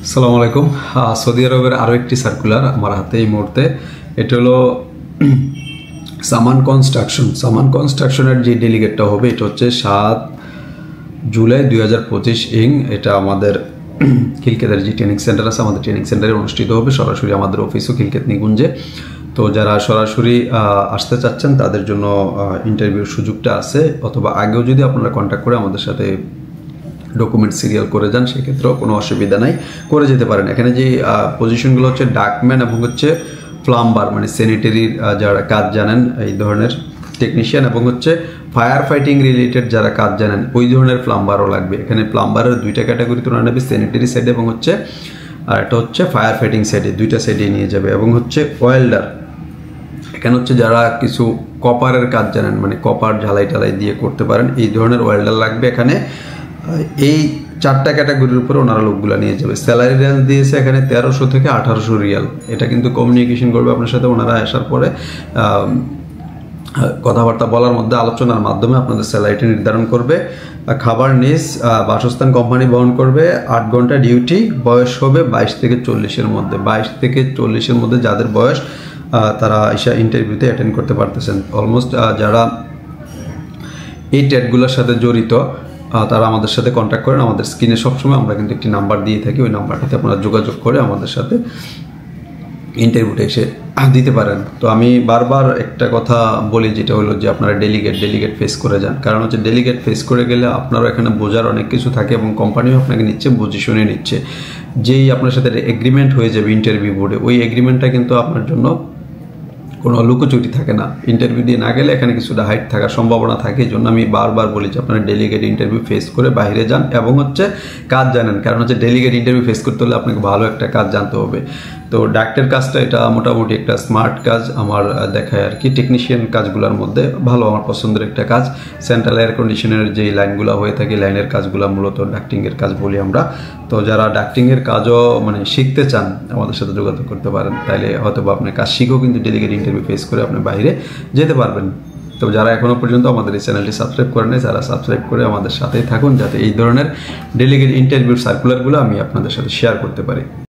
আসসালামু আলাইকুম। সৌদি আরবের আরও একটি সার্কুলার আমার হাতে এই মুহূর্তে। এটা হলো সামান কনস্ট্রাকশনের যে ডেলিগেটটা হবে এটা হচ্ছে 7 জুলাই 2025 এটা আমাদের খিলকেতের যে ট্রেনিং সেন্টার আছে আমাদের ট্রেনিং সেন্টারে অনুষ্ঠিত হবে। সরাসরি আমাদের অফিসও খিলকেত নিকুঞ্জে। তো যারা সরাসরি আসতে চাচ্ছেন তাদের জন্য ইন্টারভিউর সুযোগটা আছে, অথবা আগেও যদি আপনারা কন্ট্যাক্ট করে আমাদের সাথে ডকুমেন্ট সিরিয়াল করে যান সেক্ষেত্রেও কোনো অসুবিধা নাই, করে যেতে পারেন। এখানে যে পজিশনগুলো হচ্ছে ডাকম্যান এবং হচ্ছে প্লাম্বার, মানে স্যানিটারির যারা কাজ জানেন এই ধরনের টেকনিশিয়ান, এবং হচ্ছে ফায়ার ফাইটিং রিলেটেড যারা কাজ জানেন ওই ধরনের প্লাম্বারও লাগবে। এখানে প্লাম্বারের দুইটা ক্যাটাগরি তোলা নেবে, স্যানিটারি সাইডে এবং হচ্ছে আর একটা হচ্ছে ফায়ার ফাইটিং সাইডে, দুইটা সাইডে নিয়ে যাবে। এবং হচ্ছে ওয়েল্ডার, এখানে হচ্ছে যারা কিছু কপারের কাজ জানেন, মানে কপার ঝালাই টালাই দিয়ে করতে পারেন এই ধরনের ওয়েল্ডার লাগবে। এখানে এই 4টা ক্যাটাগরির উপরে ওনারা লোকগুলো নিয়ে যাবে। স্যালারি রেঞ্জ দিয়েছে এখানে 1300 থেকে 1800 রিয়াল। এটা কিন্তু কমিউনিকেশন করবে আপনার সাথে, ওনারা আসার পরে কথাবার্তা বলার মধ্যে আলোচনার মাধ্যমে আপনাদের স্যালারিটি নির্ধারণ করবে। খাবার নিজ বাসস্থান কোম্পানি বহন করবে। 8 ঘন্টা ডিউটি, বয়স হবে 22 থেকে 40-এর মধ্যে। 22 থেকে 40-এর মধ্যে যাদের বয়স তারা এসে ইন্টারভিউতে অ্যাটেন্ড করতে পারতেছেন। অলমোস্ট যারা এই ট্রেডগুলোর সাথে জড়িত তারা আমাদের সাথে কন্ট্যাক্ট করেন। আমাদের স্ক্রিনে সবসময় আমরা কিন্তু একটি নাম্বার দিয়ে থাকি, ওই নাম্বারটাতে আপনারা যোগাযোগ করে আমাদের সাথে ইন্টারভিউটা এসে দিতে পারেন। তো আমি বারবার একটা কথা বলি, যেটা হলো যে আপনারা ডেলিগেট ফেস করে যান। কারণ হচ্ছে ডেলিগেট ফেস করে গেলে আপনারও এখানে বোঝার অনেক কিছু থাকে এবং কোম্পানিও আপনাকে নিচ্ছে, বুঝে শুনে নিচ্ছে। যেই আপনার সাথে এগ্রিমেন্ট হয়ে যাবে ইন্টারভিউ বোর্ডে, ওই এগ্রিমেন্টটা কিন্তু আপনার জন্য কোনো লুকোচুরি থাকে না। ইন্টারভিউ দিয়ে না গেলে এখানে কিছুটা হাইট থাকার সম্ভাবনা থাকে। এই জন্য আমি বারবার বলি যে আপনারা ডেলিগেট ইন্টারভিউ ফেস করে বাইরে যান এবং হচ্ছে কাজ জানেন। কারণ হচ্ছে ডেলিগেট ইন্টারভিউ ফেস করতে হলে আপনাকে ভালো একটা কাজ জানতে হবে। তো ডাক্তার কাজটা এটা মোটামুটি একটা স্মার্ট কাজ আমার দেখায় আর কি। টেকনিশিয়ান কাজগুলোর মধ্যে ভালো, আমার পছন্দের একটা কাজ। সেন্ট্রাল এয়ার কন্ডিশনের যেই লাইনগুলো হয়ে থাকে, লাইনের কাজগুলো মূলত ডাক্টিংয়ের কাজ বলি আমরা। তো যারা ডাক্টিংয়ের কাজও মানে শিখতে চান আমাদের সাথে যোগাযোগ করতে পারেন, তাইলে হয়তো বা আপনার কাজ শিখেও কিন্তু ডেলিগেট ইন্টারভিউ ফেস করে আপনি বাইরে যেতে পারবেন। তো যারা এখনও পর্যন্ত আমাদের এই চ্যানেলটি সাবস্ক্রাইব করেন নাই, যারা সাবস্ক্রাইব করে আমাদের সাথেই থাকুন, যাতে এই ধরনের ডেলিগেট ইন্টারভিউর সার্কুলারগুলো আমি আপনাদের সাথে শেয়ার করতে পারি।